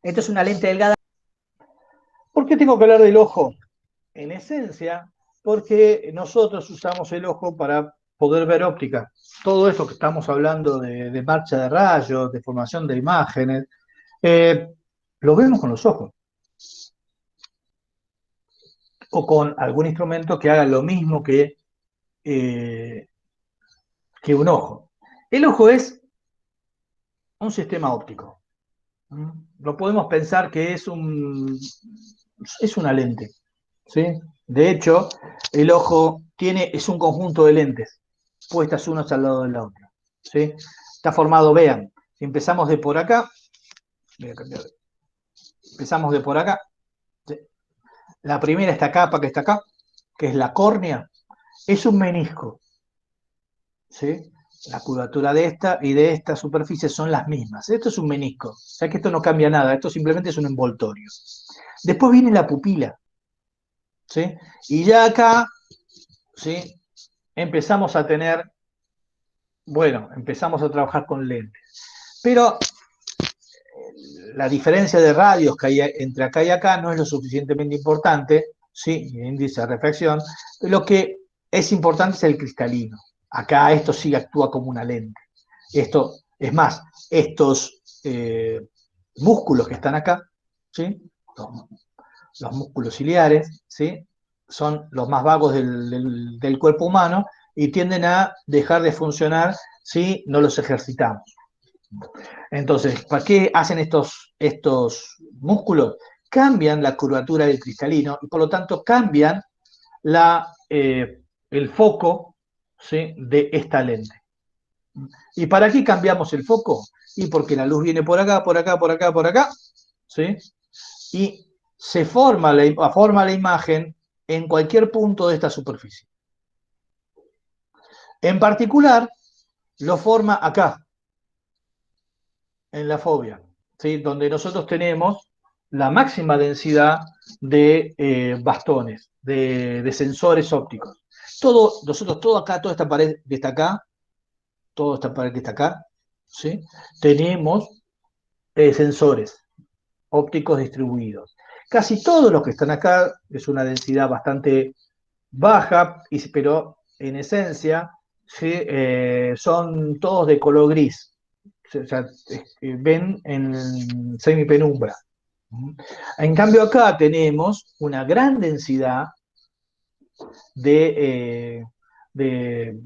Esto es una lente delgada. ¿Por qué tengo que hablar del ojo? En esencia, porque nosotros usamos el ojo para poder ver óptica. Todo esto que estamos hablando de marcha de rayos, de formación de imágenes, eh, lo vemos con los ojos. O con algún instrumento que haga lo mismo eh, que un ojo. El ojo es un sistema óptico. ¿Mm? Lo podemos pensar que es una lente. ¿Sí? De hecho, el ojo es un conjunto de lentes puestas unas al lado de la otra. ¿Sí? Está formado, vean, si empezamos de por acá, voy a cambiar, empezamos de por acá, ¿sí? La primera, esta capa que está acá, que es la córnea, es un menisco. ¿Sí? La curvatura de esta y de esta superficie son las mismas. Esto es un menisco, o sea que esto no cambia nada, esto simplemente es un envoltorio. Después viene la pupila, ¿sí? Y ya acá, ¿sí? Empezamos a tener, bueno, empezamos a trabajar con lentes. Pero la diferencia de radios que hay entre acá y acá no es lo suficientemente importante, ¿sí? El índice de refracción. Lo que es importante es el cristalino. Acá esto sí actúa como una lente. Esto, es más, estos músculos que están acá, ¿sí? Los, los músculos ciliares, ¿sí? Son los más vagos del cuerpo humano y tienden a dejar de funcionar si no los ejercitamos. Entonces, ¿para qué hacen estos músculos? Cambian la curvatura del cristalino y por lo tanto cambian el foco, ¿sí? De esta lente. ¿Y para qué cambiamos el foco? Y porque la luz viene por acá, por acá, por acá, por acá, ¿sí? Y forma la imagen en cualquier punto de esta superficie. En particular, lo forma acá, en la fobia, ¿sí? Donde nosotros tenemos la máxima densidad de bastones, de sensores ópticos. Nosotros todo acá, toda esta pared que está acá, toda esta pared que está acá, ¿sí? Tenemos sensores ópticos distribuidos. Casi todos los que están acá es una densidad bastante baja, pero en esencia ¿sí? Son todos de color gris. O sea, ven en semipenumbra. En cambio acá tenemos una gran densidad de, de,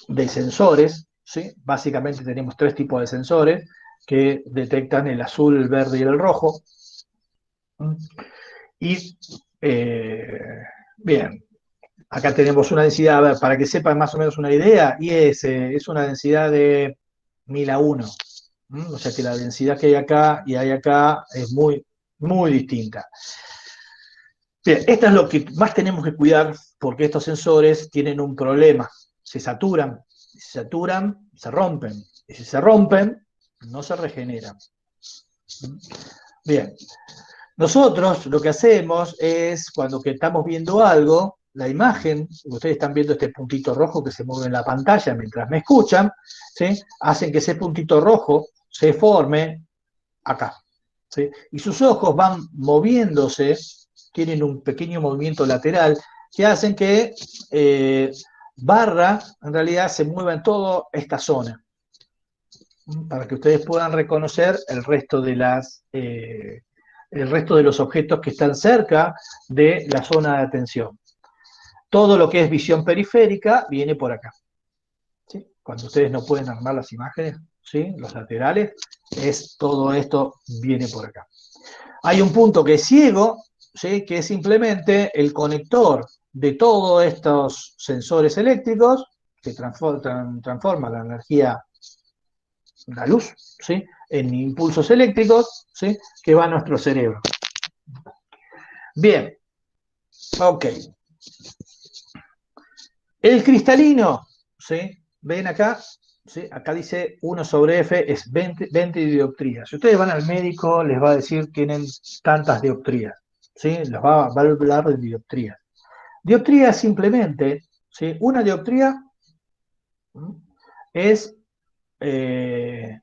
de sensores, ¿sí? Básicamente tenemos tres tipos de sensores que detectan el azul, el verde y el rojo. Y bien, acá tenemos una densidad, a ver, para que sepan más o menos una idea, y es una densidad de 1000 a 1. O sea que la densidad que hay acá y hay acá es muy, muy distinta. Bien, esto es lo que más tenemos que cuidar porque estos sensores tienen un problema. Se saturan, se rompen. Y si se rompen, no se regeneran. Bien, nosotros lo que hacemos es, cuando que estamos viendo algo, la imagen, ustedes están viendo este puntito rojo que se mueve en la pantalla mientras me escuchan, ¿sí? Hacen que ese puntito rojo se forme acá. ¿Sí? Y sus ojos van moviéndose, tienen un pequeño movimiento lateral que hacen que barra, en realidad, se mueva en toda esta zona, para que ustedes puedan reconocer el resto de los objetos que están cerca de la zona de atención. Todo lo que es visión periférica viene por acá. ¿Sí? Cuando ustedes no pueden armar las imágenes, ¿sí? Los laterales, todo esto viene por acá. Hay un punto que es ciego, ¿sí? Que es simplemente el conector de todos estos sensores eléctricos que transforma la energía, la luz, ¿sí? En impulsos eléctricos, ¿sí? Que va a nuestro cerebro. Bien, ok. El cristalino, ¿sí? ¿Ven acá? ¿Sí? Acá dice 1/F es 20 dioptrías. Si ustedes van al médico, les va a decir tienen tantas dioptrías. ¿Sí? Les va a hablar de dioptrías. Dioptría simplemente, ¿sí? Una dioptría es eh,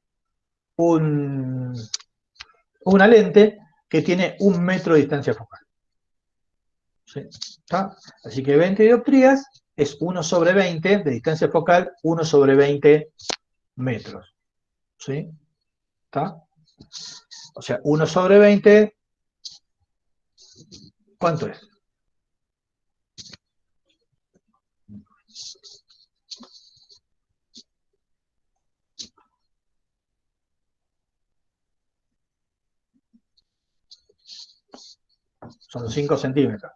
un, una lente que tiene 1 metro de distancia focal. ¿Sí? ¿Está? Así que 20 dioptrías es 1 sobre 20 de distancia focal, 1 sobre 20 metros. ¿Sí? ¿Está? O sea, 1 sobre 20, ¿cuánto es? Son 5 centímetros.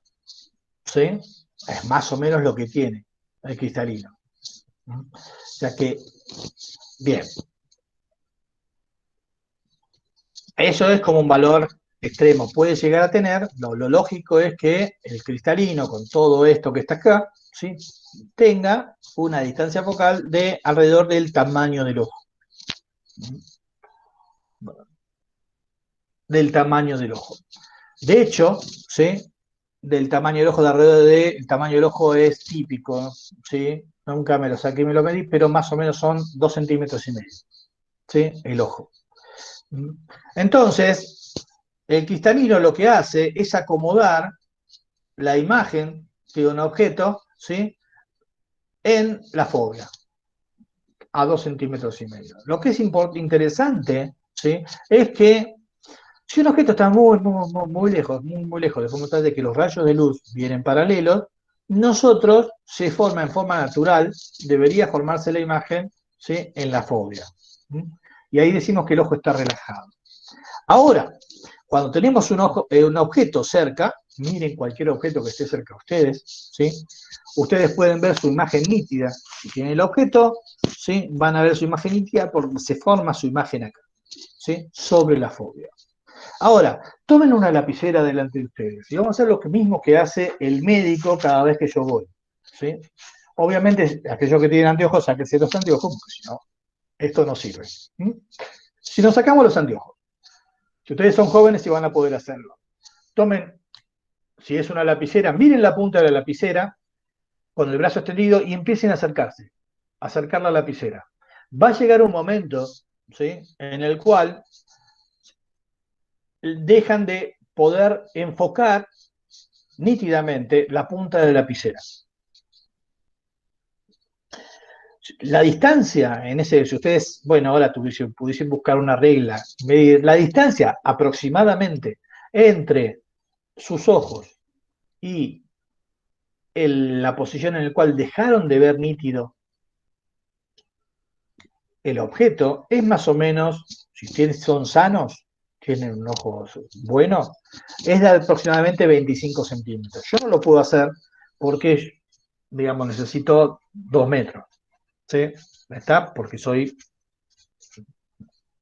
¿Sí? Es más o menos lo que tiene el cristalino. O sea que, bien, eso es como un valor extremo. Puede llegar a tener, lo lógico es que el cristalino, con todo esto que está acá, ¿sí? tenga una distancia focal de alrededor del tamaño del ojo. Del tamaño del ojo. De hecho, ¿sí? Del tamaño del ojo, de alrededor del tamaño del ojo es típico, ¿sí? Nunca me lo saqué y me lo medí, pero más o menos son 2,5 centímetros, ¿sí? El ojo. Entonces, el cristalino lo que hace es acomodar la imagen de un objeto, ¿sí? En la fobia, a 2,5 centímetros. Lo que es interesante, ¿sí? Es que si un objeto está muy lejos, muy lejos, de forma tal de que los rayos de luz vienen paralelos, nosotros se forma en forma natural, debería formarse la imagen, ¿sí? En la fobia. Y ahí decimos que el ojo está relajado. Ahora, cuando tenemos un objeto cerca, miren cualquier objeto que esté cerca de ustedes, ¿sí? Ustedes pueden ver su imagen nítida. Si tienen el objeto, ¿sí? Van a ver su imagen nítida porque se forma su imagen acá, ¿sí? Sobre la fobia. Ahora, tomen una lapicera delante de ustedes y vamos a hacer lo mismo que hace el médico cada vez que yo voy, ¿sí? Obviamente, aquellos que tienen anteojos, sáquense los anteojos, porque si no, esto no sirve. Si nos sacamos los anteojos, si ustedes son jóvenes y van a poder hacerlo, tomen, si es una lapicera, miren la punta de la lapicera con el brazo extendido y empiecen a acercarse, a acercar la lapicera. Va a llegar un momento, ¿sí? En el cual dejan de poder enfocar nítidamente la punta de la lapicera. La distancia en ese, si ustedes, bueno, ahora pudiesen buscar una regla, medir la distancia aproximadamente entre sus ojos y la posición en la cual dejaron de ver nítido el objeto, es más o menos, si ustedes son sanos, tienen un ojo bueno, es de aproximadamente 25 centímetros. Yo no lo puedo hacer porque, digamos, necesito 2 metros. ¿Sí? ¿Está? Porque soy,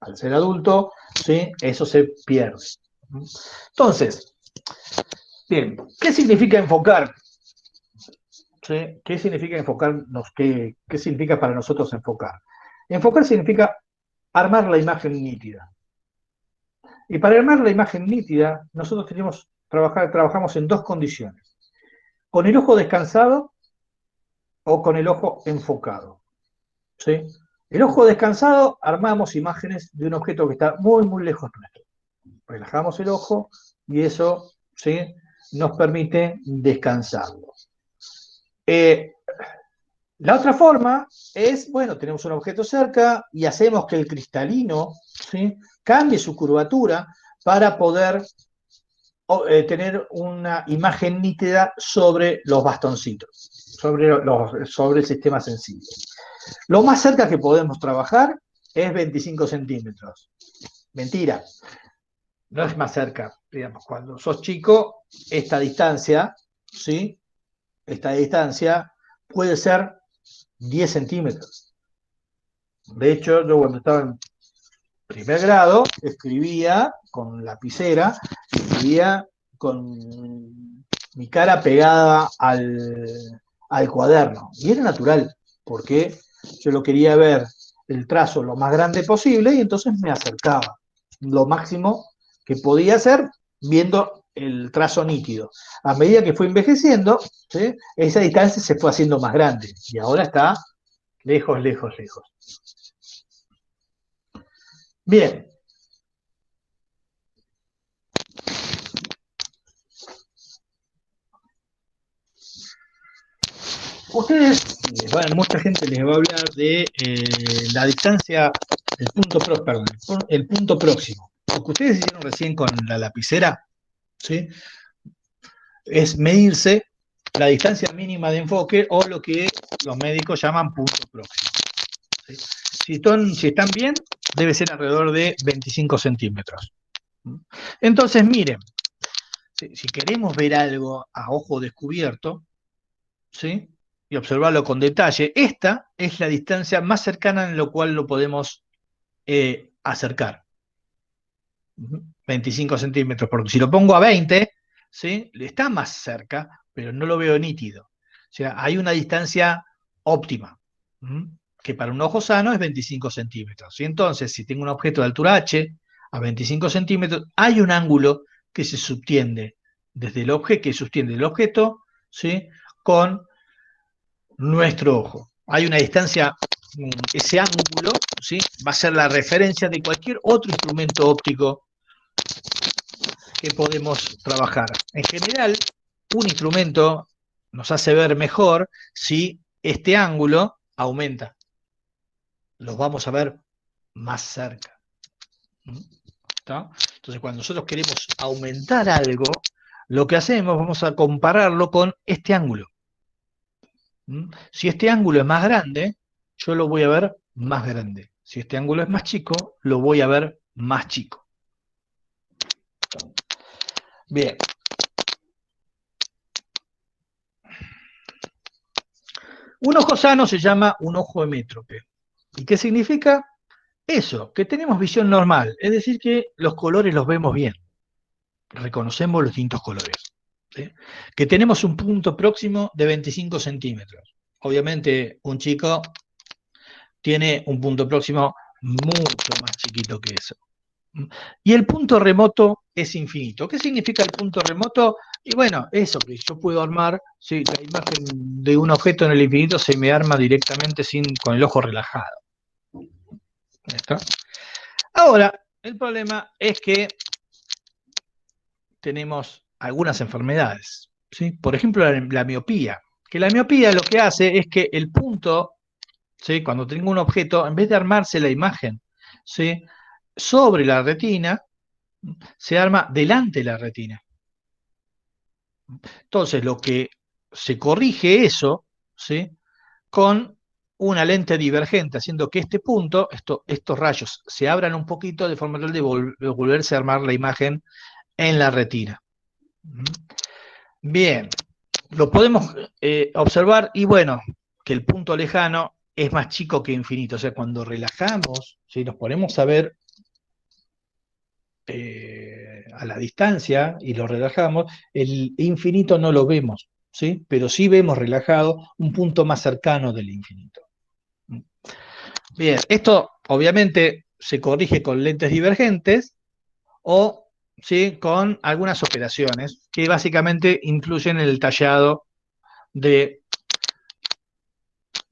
al ser adulto, ¿sí? Eso se pierde. Entonces, bien, ¿qué significa enfocar? ¿Sí? ¿Qué significa enfocarnos? ¿Qué significa para nosotros enfocar? Enfocar significa armar la imagen nítida. Y para armar la imagen nítida, nosotros trabajamos en dos condiciones. Con el ojo descansado o con el ojo enfocado. ¿Sí? El ojo descansado, armamos imágenes de un objeto que está muy lejos nuestro. Relajamos el ojo y eso, ¿sí? Nos permite descansarlo. La otra forma es, bueno, tenemos un objeto cerca y hacemos que el cristalino, ¿sí? Cambie su curvatura para poder tener una imagen nítida sobre los bastoncitos, sobre el sistema sensible. Lo más cerca que podemos trabajar es 25 centímetros. Mentira, no es más cerca. Digamos, cuando sos chico, esta distancia, ¿sí? Esta distancia puede ser 10 centímetros. De hecho, yo cuando estaba en primer grado, escribía con lapicera, escribía con mi cara pegada al cuaderno. Y era natural, porque yo lo quería ver el trazo lo más grande posible y entonces me acercaba lo máximo que podía hacer viendo el trazo nítido. A medida que fue envejeciendo, ¿sí? Esa distancia se fue haciendo más grande y ahora está lejos, lejos, lejos. Bien. Ustedes, mucha gente les va a hablar de la distancia, el punto próximo. Lo que ustedes hicieron recién con la lapicera, ¿sí? Es medirse la distancia mínima de enfoque o lo que los médicos llaman punto próximo. ¿Sí? Si están bien, debe ser alrededor de 25 centímetros. Entonces, miren, si queremos ver algo a ojo descubierto, ¿sí? Y observarlo con detalle, esta es la distancia más cercana en la cual lo podemos acercar. 25 centímetros, porque si lo pongo a 20, ¿sí? Está más cerca, pero no lo veo nítido. O sea, hay una distancia óptima, que para un ojo sano es 25 centímetros. Y entonces, si tengo un objeto de altura h a 25 centímetros, hay un ángulo que se subtiende desde el objeto, que sostiene el objeto, ¿sí? Con nuestro ojo. Hay una distancia, ese ángulo, ¿sí? Va a ser la referencia de cualquier otro instrumento óptico que podemos trabajar. En general, un instrumento nos hace ver mejor si este ángulo aumenta. Los vamos a ver más cerca. ¿Está? Entonces, cuando nosotros queremos aumentar algo, lo que hacemos, vamos a compararlo con este ángulo. Si este ángulo es más grande, yo lo voy a ver más grande. Si este ángulo es más chico, lo voy a ver más chico. Bien. Un ojo sano se llama un ojo hemétrope. ¿Y qué significa? Eso, que tenemos visión normal, es decir, que los colores los vemos bien, reconocemos los distintos colores. ¿Sí? Que tenemos un punto próximo de 25 centímetros. Obviamente, un chico tiene un punto próximo mucho más chiquito que eso. Y el punto remoto es infinito. ¿Qué significa el punto remoto? Y bueno, eso que yo puedo armar, ¿sí? La imagen de un objeto en el infinito se me arma directamente con el ojo relajado. ¿Está? Ahora, el problema es que tenemos algunas enfermedades, ¿sí? Por ejemplo, la miopía. Que la miopía lo que hace es que el punto, ¿sí? Cuando tengo un objeto, en vez de armarse la imagen, ¿sí? Sobre la retina, se arma delante de la retina. Entonces, lo que se corrige eso, ¿sí? Con una lente divergente, haciendo que este punto, estos rayos, se abran un poquito de forma tal de volverse a armar la imagen en la retina. Bien, lo podemos observar y bueno, que el punto lejano es más chico que infinito. O sea, cuando relajamos, si nos ponemos a ver a la distancia y lo relajamos, el infinito no lo vemos, ¿sí? Pero sí vemos relajado un punto más cercano del infinito. Bien, esto obviamente se corrige con lentes divergentes o, ¿sí? Con algunas operaciones que básicamente influyen en el tallado de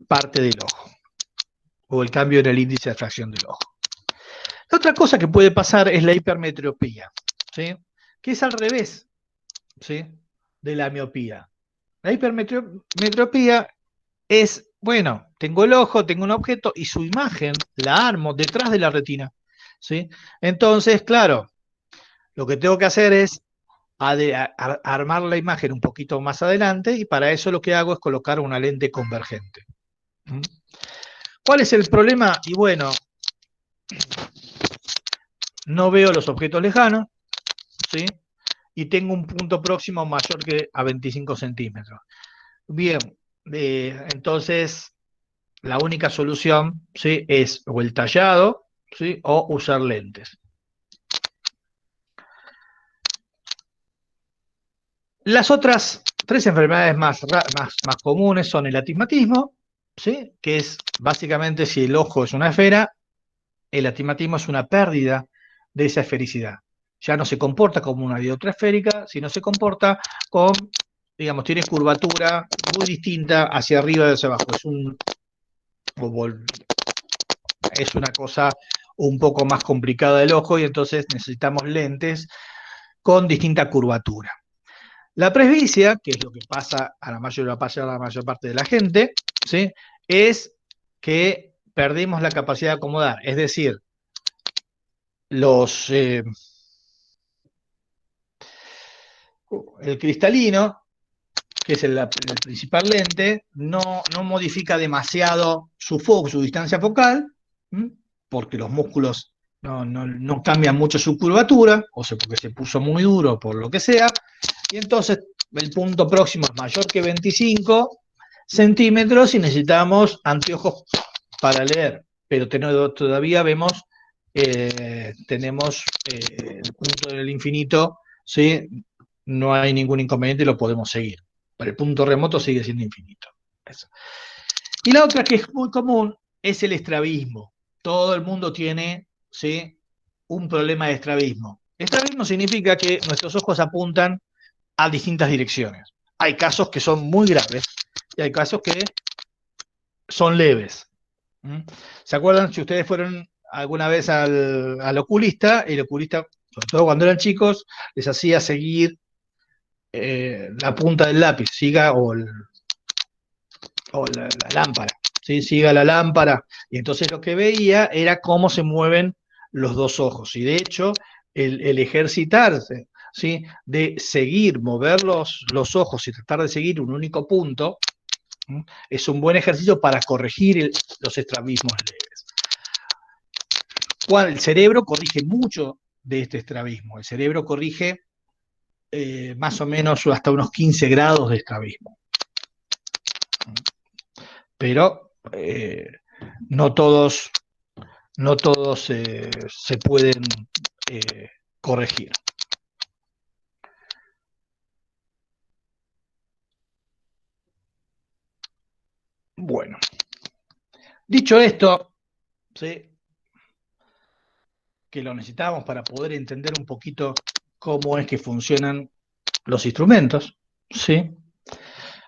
parte del ojo o el cambio en el índice de fracción del ojo. La otra cosa que puede pasar es la hipermetropía, ¿sí? Que es al revés, ¿sí? De la miopía. La hipermetropía es, bueno, tengo el ojo, tengo un objeto y su imagen la armo detrás de la retina, ¿sí? Entonces, claro, lo que tengo que hacer es armar la imagen un poquito más adelante y para eso lo que hago es colocar una lente convergente. ¿Cuál es el problema? Y bueno, no veo los objetos lejanos, ¿sí? Y tengo un punto próximo mayor que a 25 centímetros. Bien, entonces la única solución, ¿sí? Es o el tallado, ¿sí? O usar lentes. Las otras tres enfermedades más comunes son el astigmatismo, ¿sí? Que es básicamente si el ojo es una esfera, el astigmatismo es una pérdida de esa esfericidad. Ya no se comporta como una dioptría esférica, sino se comporta con, digamos, tiene curvatura muy distinta hacia arriba y hacia abajo. Es una cosa un poco más complicada del ojo y entonces necesitamos lentes con distinta curvatura. La presbicia, que es lo que pasa a la mayor parte de la gente, ¿sí? Es que perdimos la capacidad de acomodar. Es decir, los, el cristalino, que es el principal lente, no modifica demasiado su foco, su distancia focal, ¿m? Porque los músculos no cambian mucho su curvatura, o sea, porque se puso muy duro, por lo que sea, y entonces el punto próximo es mayor que 25 centímetros y necesitamos anteojos para leer, pero todavía tenemos el punto del infinito, ¿sí? No hay ningún inconveniente y lo podemos seguir. Pero el punto remoto sigue siendo infinito. Eso. Y la otra que es muy común es el estrabismo. Todo el mundo tiene, ¿sí?, un problema de estrabismo. Estrabismo significa que nuestros ojos apuntan a distintas direcciones. Hay casos que son muy graves y hay casos que son leves. ¿Se acuerdan si ustedes fueron alguna vez al oculista? El oculista, sobre todo cuando eran chicos, les hacía seguir la punta del lápiz, siga o la lámpara, ¿sí? Siga la lámpara. Y entonces lo que veía era cómo se mueven los dos ojos. Y de hecho, el ejercitarse, ¿sí?, de seguir, mover los ojos y tratar de seguir un único punto, es un buen ejercicio para corregir los estrabismos leves. El cerebro corrige mucho de este estrabismo. El cerebro corrige más o menos hasta unos 15 grados de estrabismo. Pero no todos se pueden corregir. Bueno, dicho esto, ¿sí?, que lo necesitamos para poder entender un poquito cómo es que funcionan los instrumentos, ¿sí?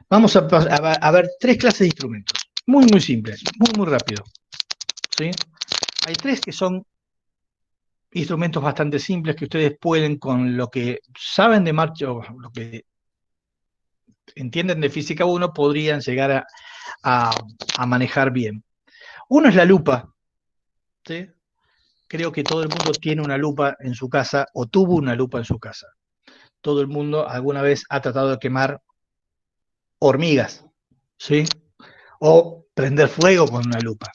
Vamos a ver tres clases de instrumentos, muy, muy simples, muy, muy rápido, ¿sí? Hay tres que son instrumentos bastante simples que ustedes pueden, con lo que saben de marcha, o lo que entienden de física 1, podrían llegar a manejar bien. Uno es la lupa, ¿sí? Creo que todo el mundo tiene una lupa en su casa o tuvo una lupa en su casa. Todo el mundo alguna vez ha tratado de quemar hormigas, ¿sí?, o prender fuego con una lupa.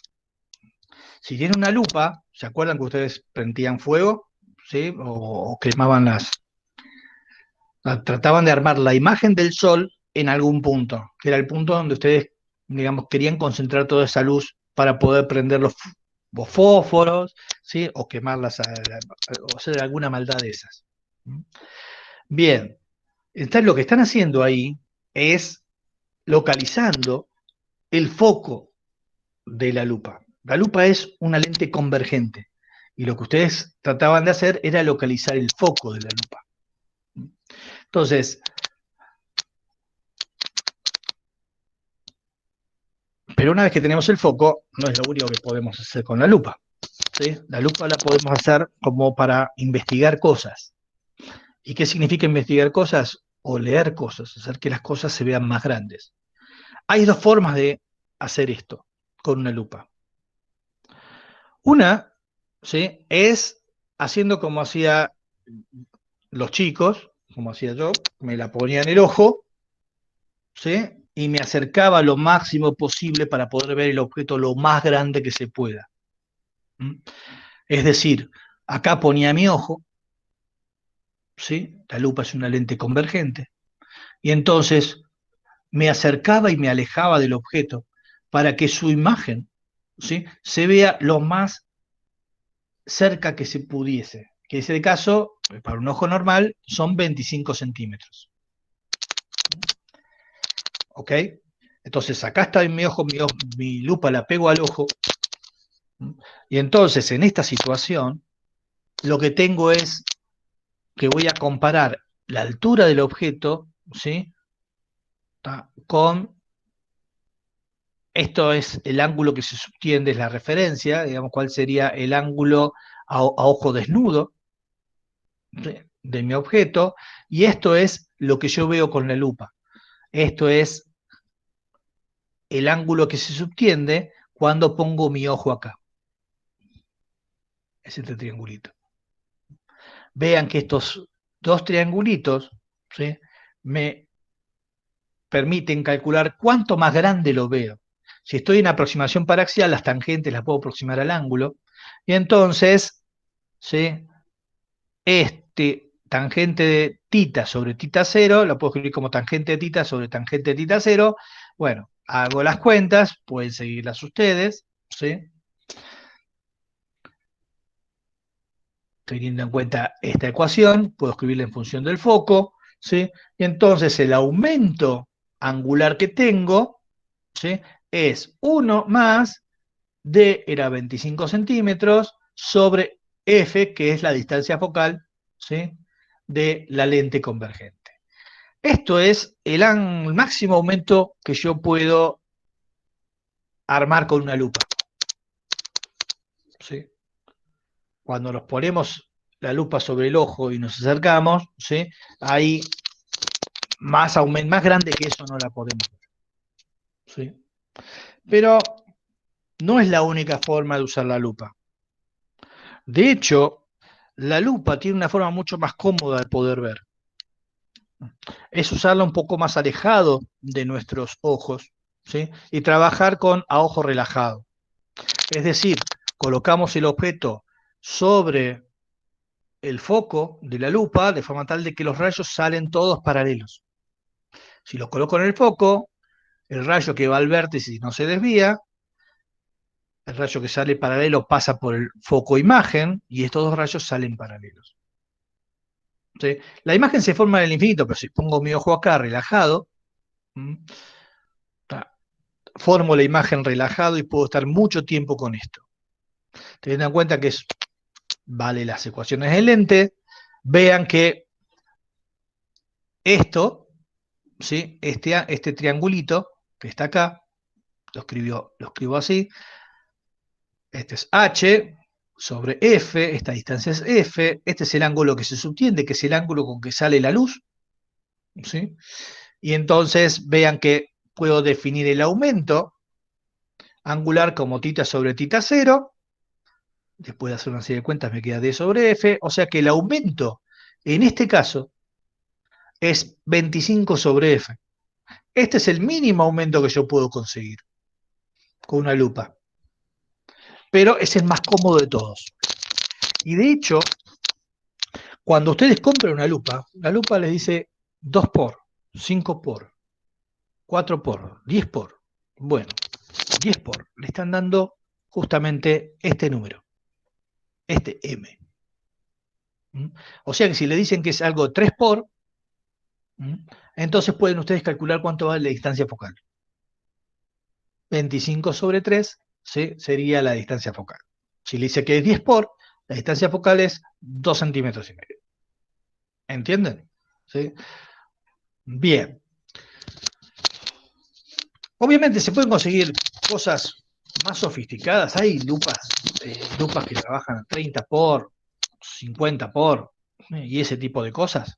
Si tienen una lupa, ¿se acuerdan que ustedes prendían fuego? ¿Sí? O quemaban trataban de armar la imagen del sol en algún punto, que era el punto donde ustedes, digamos, querían concentrar toda esa luz para poder prender los fósforos, ¿sí?, o quemarlas, o hacer alguna maldad de esas. Bien, entonces lo que están haciendo ahí es localizando el foco de la lupa. La lupa es una lente convergente y lo que ustedes trataban de hacer era localizar el foco de la lupa. Entonces, pero una vez que tenemos el foco, no es lo único que podemos hacer con la lupa, ¿sí? La lupa la podemos hacer como para investigar cosas. ¿Y qué significa investigar cosas? O leer cosas, hacer que las cosas se vean más grandes. Hay dos formas de hacer esto con una lupa. Una, ¿sí?, es haciendo como hacía los chicos, como hacía yo, me la ponía en el ojo, ¿sí?, y me acercaba lo máximo posible para poder ver el objeto lo más grande que se pueda. Es decir, acá ponía mi ojo, ¿sí?, la lupa es una lente convergente, y entonces me acercaba y me alejaba del objeto para que su imagen, ¿sí?, se vea lo más cerca que se pudiese, que en ese caso, para un ojo normal, son 25 centímetros. ¿Ok? Entonces, acá está en mi ojo, mi lupa la pego al ojo, y entonces, en esta situación, lo que tengo es que voy a comparar la altura del objeto, ¿sí?, con, esto es el ángulo que se subtiende, es la referencia, digamos, cuál sería el ángulo a ojo desnudo, ¿sí?, de mi objeto, y esto es lo que yo veo con la lupa. Esto es el ángulo que se subtiende cuando pongo mi ojo acá. Es este triangulito. Vean que estos dos triangulitos, ¿sí?, me permiten calcular cuánto más grande lo veo. Si estoy en aproximación paraxial, las tangentes las puedo aproximar al ángulo, y entonces, ¿sí?, este tangente de tita sobre tita 0, lo puedo escribir como tangente de tita sobre tangente de tita 0. Bueno, hago las cuentas, pueden seguirlas ustedes, ¿sí?, teniendo en cuenta esta ecuación, puedo escribirla en función del foco, ¿sí? Y entonces el aumento angular que tengo, ¿sí?, es 1 más D era 25 centímetros sobre F, que es la distancia focal, ¿sí?, de la lente convergente. Esto es el máximo aumento que yo puedo armar con una lupa, ¿sí? Cuando nos ponemos la lupa sobre el ojo y nos acercamos, ¿sí?, hay más grande que eso no la podemos ver, ¿sí? Pero no es la única forma de usar la lupa. De hecho, la lupa tiene una forma mucho más cómoda de poder ver. Es usarla un poco más alejado de nuestros ojos, ¿sí?, y trabajar a ojo relajado. Es decir, colocamos el objeto sobre el foco de la lupa de forma tal de que los rayos salen todos paralelos. Si los coloco en el foco, el rayo que va al vértice y no se desvía, el rayo que sale paralelo pasa por el foco imagen y estos dos rayos salen paralelos. ¿Sí? La imagen se forma en el infinito, pero si pongo mi ojo acá relajado, formo la imagen relajado y puedo estar mucho tiempo con esto. Teniendo en cuenta que vale las ecuaciones del lente, vean que esto, ¿sí?, este triangulito que está acá, lo escribo así, este es H sobre F, esta distancia es F, este es el ángulo que se subtiende, que es el ángulo con que sale la luz, ¿sí? Y entonces vean que puedo definir el aumento angular como tita sobre tita 0, después de hacer una serie de cuentas me queda D sobre F, o sea que el aumento en este caso es 25 sobre F. Este es el mínimo aumento que yo puedo conseguir con una lupa, pero es el más cómodo de todos. Y de hecho, cuando ustedes compran una lupa, la lupa les dice 2 por, 5 por, 4 por, 10 por. Bueno, 10 por, le están dando justamente este número, este M. O sea que si le dicen que es algo 3 por, entonces pueden ustedes calcular cuánto vale la distancia focal. 25 sobre 3, ¿sí?, sería la distancia focal. Si le dice que es 10 por, la distancia focal es 2 centímetros y medio. ¿Entienden? ¿Sí? Bien. Obviamente se pueden conseguir cosas más sofisticadas. Hay lupas que trabajan a 30 por, 50 por, y ese tipo de cosas.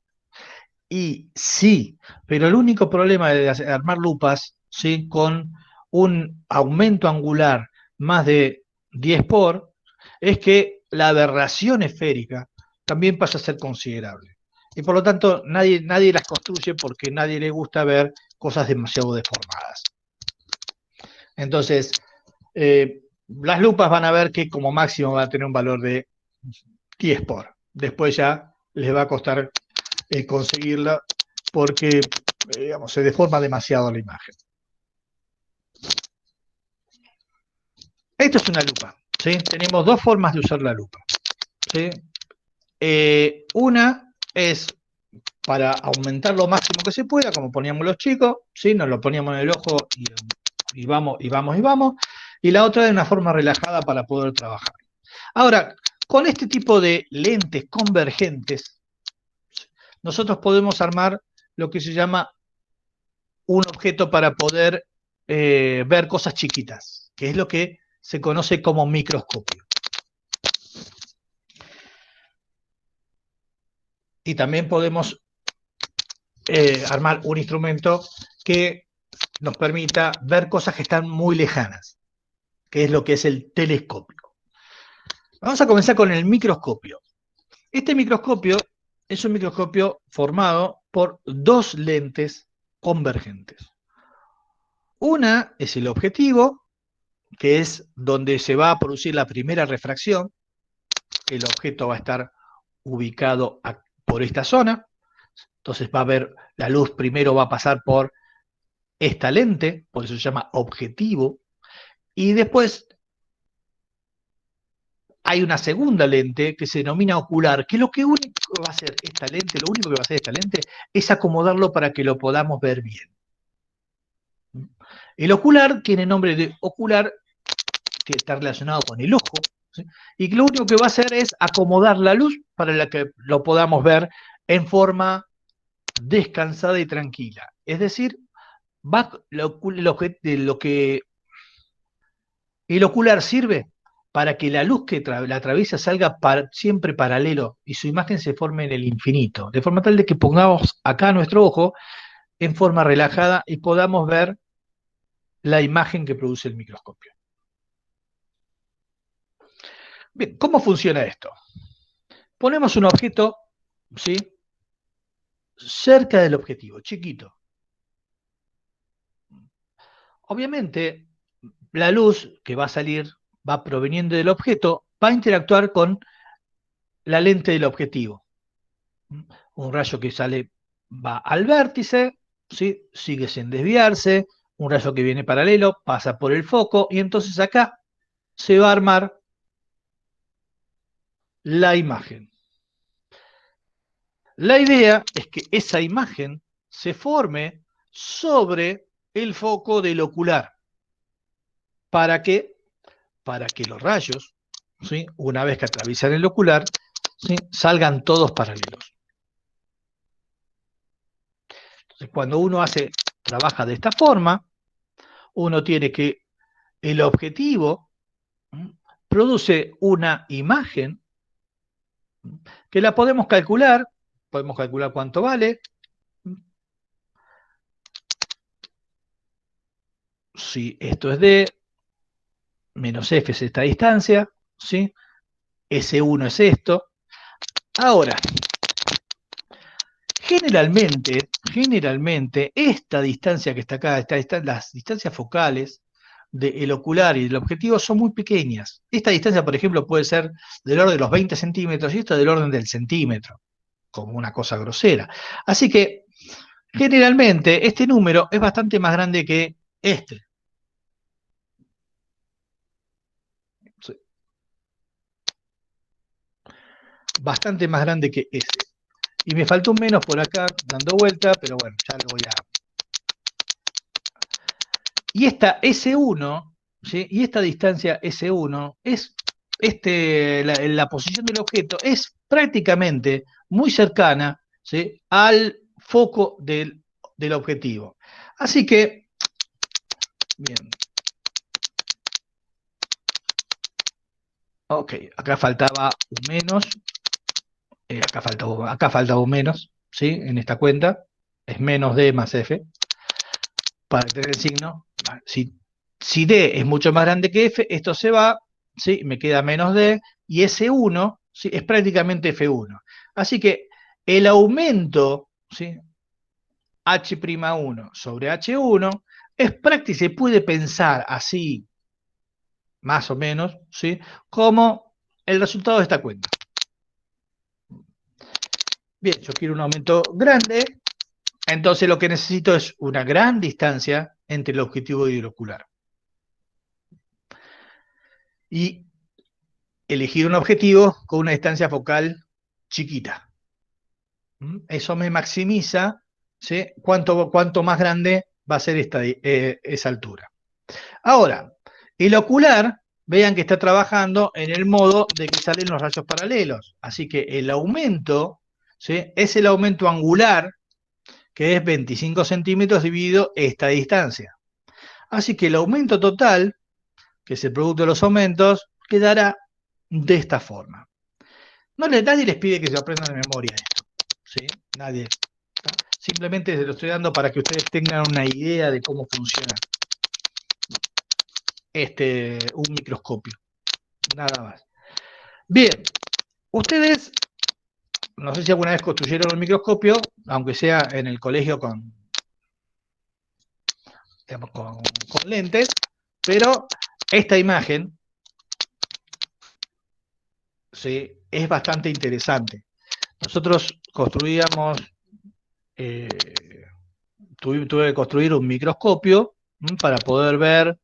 Y sí, pero el único problema de armar lupas, ¿sí?, con un aumento angular más de 10 por, es que la aberración esférica también pasa a ser considerable. Y por lo tanto, nadie las construye porque a nadie le gusta ver cosas demasiado deformadas. Entonces, las lupas van a ver que como máximo va a tener un valor de 10 por. Después ya les va a costar conseguirla porque, digamos, se deforma demasiado la imagen. Esto es una lupa, ¿sí? Tenemos dos formas de usar la lupa, ¿sí? Una es para aumentar lo máximo que se pueda, como poníamos los chicos, ¿sí?, nos lo poníamos en el ojo y vamos, y vamos, y vamos. Y la otra de una forma relajada para poder trabajar. Ahora, con este tipo de lentes convergentes, nosotros podemos armar lo que se llama un objeto para poder ver cosas chiquitas, que es lo que se conoce como microscopio. Y también podemos armar un instrumento que nos permita ver cosas que están muy lejanas, que es lo que es el telescopio. Vamos a comenzar con el microscopio. Este microscopio es un microscopio formado por dos lentes convergentes. Una es el objetivo, que es donde se va a producir la primera refracción. El objeto va a estar ubicado por esta zona. Entonces va a haber, la luz primero va a pasar por esta lente, por eso se llama objetivo, y después hay una segunda lente que se denomina ocular, que lo que único que va a hacer esta lente, lo único que va a hacer esta lente es acomodarlo para que lo podamos ver bien. El ocular tiene nombre de ocular, que está relacionado con el ojo, ¿sí? Y que lo único que va a hacer es acomodar la luz para que lo podamos ver en forma descansada y tranquila. Es decir, el ocular sirve para que la luz que la atraviesa salga siempre paralelo y su imagen se forme en el infinito, de forma tal de que pongamos acá nuestro ojo en forma relajada y podamos ver la imagen que produce el microscopio. Bien, ¿cómo funciona esto? Ponemos un objeto, ¿sí?, cerca del objetivo, chiquito. Obviamente, la luz que va a salir va proveniendo del objeto, va a interactuar con la lente del objetivo. Un rayo que sale va al vértice, ¿sí?, sigue sin desviarse, un rayo que viene paralelo pasa por el foco y entonces acá se va a armar la imagen. La idea es que esa imagen se forme sobre el foco del ocular. ¿Para qué? Para que los rayos, ¿sí?, una vez que atraviesan el ocular, ¿sí?, salgan todos paralelos. Entonces, cuando uno trabaja de esta forma, uno tiene que el objetivo produce una imagen que la podemos calcular cuánto vale. Si esto es D, menos F es esta distancia, ¿sí?, S1 es esto. Ahora, generalmente, esta distancia que está acá, las distancias focales del ocular y del objetivo son muy pequeñas. Esta distancia, por ejemplo, puede ser del orden de los 20 centímetros y esto del orden del centímetro, como una cosa grosera. Así que, generalmente, este número es bastante más grande que este. Sí. Bastante más grande que ese. Y me faltó un menos por acá dando vuelta, pero bueno, ya lo voy a... Y esta S1, ¿sí?, y esta distancia S1 es la posición del objeto es prácticamente muy cercana, ¿sí?, al foco del objetivo. Así que, bien. Ok, acá faltaba un menos, acá faltaba un menos, ¿sí?, en esta cuenta, es menos D más F, para tener el signo. Si D es mucho más grande que F, esto se va, ¿sí?, me queda menos D, y S1, ¿sí?, es prácticamente F1. Así que el aumento, ¿sí?, H'1 sobre H1 es práctico, se puede pensar así, más o menos, ¿sí?, como el resultado de esta cuenta. Bien, yo quiero un aumento grande, entonces lo que necesito es una gran distancia entre el objetivo y el ocular. Y elegir un objetivo con una distancia focal chiquita. Eso me maximiza, ¿sí?, cuánto más grande va a ser esa altura. Ahora, el ocular, vean que está trabajando en el modo de que salen los rayos paralelos. Así que el aumento, ¿sí?, es el aumento angular, que es 25 centímetros dividido esta distancia. Así que el aumento total, que es el producto de los aumentos, quedará de esta forma. Nadie les pide que se aprendan de memoria esto. ¿sí? Nadie. Simplemente se lo estoy dando para que ustedes tengan una idea de cómo funciona un microscopio. Nada más. Bien, ustedes, no sé si alguna vez construyeron un microscopio, aunque sea en el colegio digamos, con lentes, pero esta imagen, ¿sí?, es bastante interesante. Nosotros construíamos, tuve que construir un microscopio para poder ver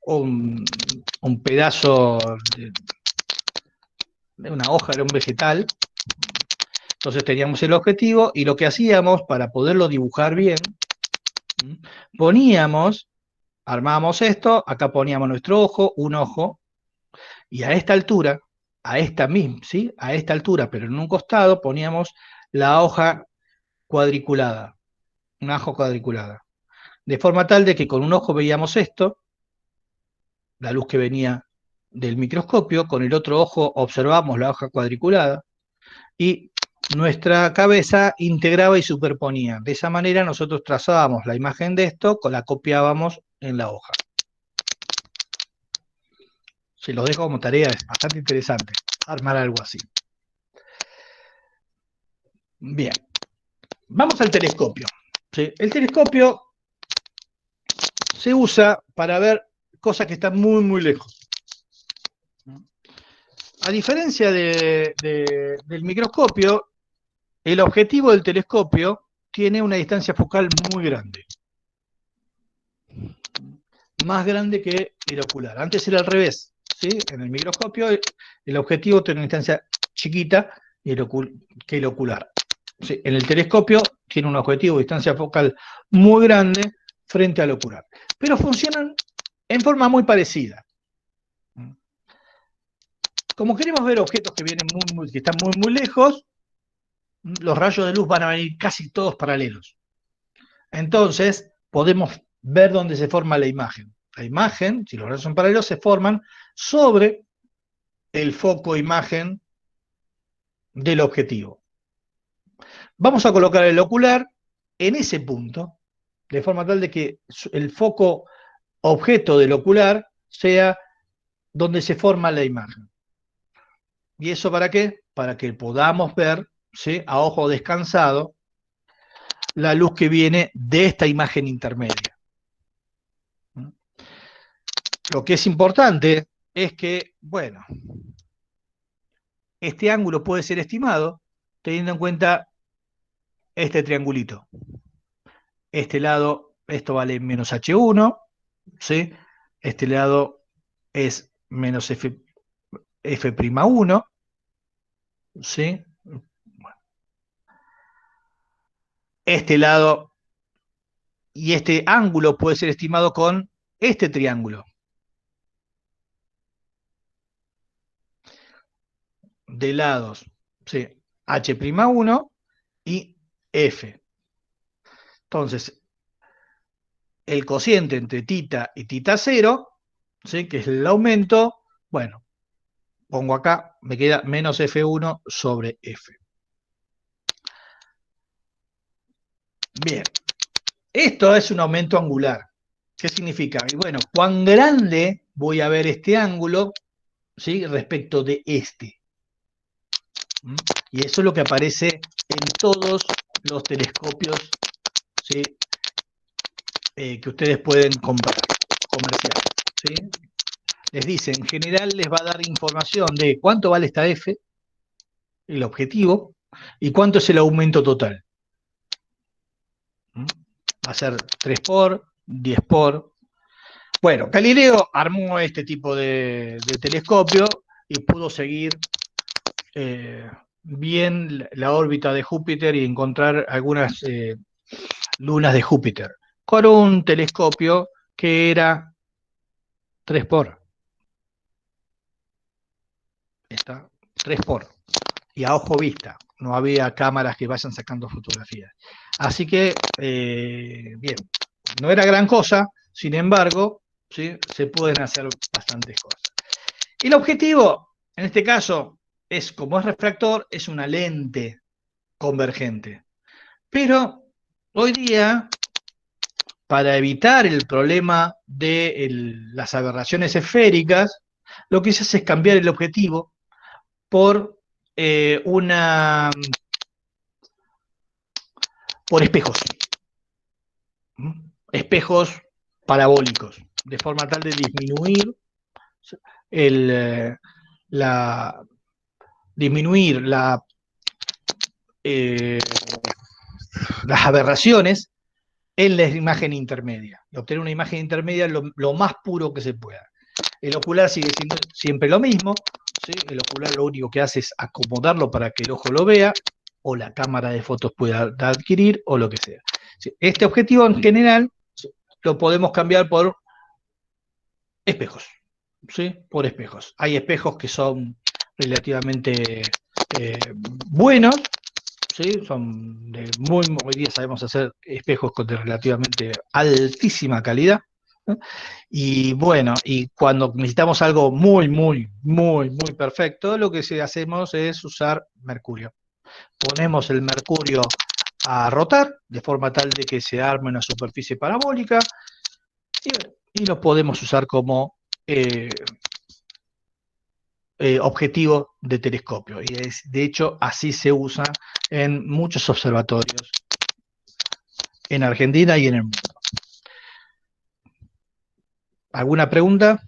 un pedazo de una hoja de un vegetal. Entonces teníamos el objetivo y lo que hacíamos para poderlo dibujar bien, armábamos esto, acá poníamos nuestro ojo, un ojo, y a esta altura, a esta misma, ¿sí?, a esta altura, pero en un costado poníamos la hoja cuadriculada, una hoja cuadriculada, de forma tal de que con un ojo veíamos esto, la luz que venía del microscopio, con el otro ojo observamos la hoja cuadriculada y nuestra cabeza integraba y superponía. De esa manera nosotros trazábamos la imagen de esto, la copiábamos en la hoja. Se los dejo como tarea, es bastante interesante armar algo así. Bien, vamos al telescopio. ¿Sí? El telescopio se usa para ver cosas que están muy, muy lejos. A diferencia del microscopio, el objetivo del telescopio tiene una distancia focal muy grande. Más grande que el ocular. Antes era al revés, ¿sí? En el microscopio el objetivo tiene una distancia chiquita que el ocular. ¿Sí? En el telescopio tiene un objetivo de distancia focal muy grande frente al ocular. Pero funcionan en forma muy parecida. Como queremos ver objetos que vienen que están muy, muy lejos, los rayos de luz van a venir casi todos paralelos. Entonces, podemos ver dónde se forma la imagen. La imagen, si los rayos son paralelos, se forman sobre el foco imagen del objetivo. Vamos a colocar el ocular en ese punto, de forma tal de que el foco objeto del ocular sea donde se forma la imagen. ¿Y eso para qué? Para que podamos ver, ¿sí?, a ojo descansado la luz que viene de esta imagen intermedia. Lo que es importante es que, bueno, este ángulo puede ser estimado teniendo en cuenta este triangulito. Este lado, esto vale menos H1, ¿sí? Este lado es menos F'1, ¿sí? Este lado y este ángulo puede ser estimado con este triángulo. De lados, ¿sí?, H'1 y F. Entonces, el cociente entre tita y tita 0, ¿sí?, que es el aumento, bueno, pongo acá, me queda menos F1 sobre F. Bien, esto es un aumento angular. ¿Qué significa? Y bueno, ¿cuán grande voy a ver este ángulo, ¿sí?, respecto de este? Y eso es lo que aparece en todos los telescopios, ¿sí?, que ustedes pueden comprar, comercial, ¿sí? Les dice, en general les va a dar información de cuánto vale esta F, el objetivo, y cuánto es el aumento total. Va a ser 3 por, 10 por. Bueno, Galileo armó este tipo de telescopio y pudo seguir bien la órbita de Júpiter y encontrar algunas lunas de Júpiter con un telescopio que era 3 por. Está 3 por. Y a ojo vista. No había cámaras que vayan sacando fotografías. Así que, bien, no era gran cosa, sin embargo, ¿sí?, se pueden hacer bastantes cosas. El objetivo, en este caso, es, como es refractor, es una lente convergente. Pero hoy día, para evitar el problema de las aberraciones esféricas, lo que se hace es cambiar el objetivo por por espejos, espejos parabólicos, de forma tal de disminuir el, la disminuir eh, las aberraciones en la imagen intermedia, y obtener una imagen intermedia lo más puro que se pueda. El ocular sigue siendo siempre lo mismo, ¿sí? El ocular lo único que hace es acomodarlo para que el ojo lo vea, o la cámara de fotos pueda adquirir, o lo que sea. Este objetivo en general lo podemos cambiar por espejos, ¿sí? Por espejos. Hay espejos que son relativamente buenos, ¿sí? Son hoy día sabemos hacer espejos de relativamente altísima calidad, ¿no? Y bueno, y cuando necesitamos algo muy perfecto, lo que hacemos es usar mercurio. Ponemos el mercurio a rotar de forma tal de que se arme una superficie parabólica y lo podemos usar como objetivo de telescopio. Y de hecho así se usa en muchos observatorios en Argentina y en el mundo. ¿Alguna pregunta?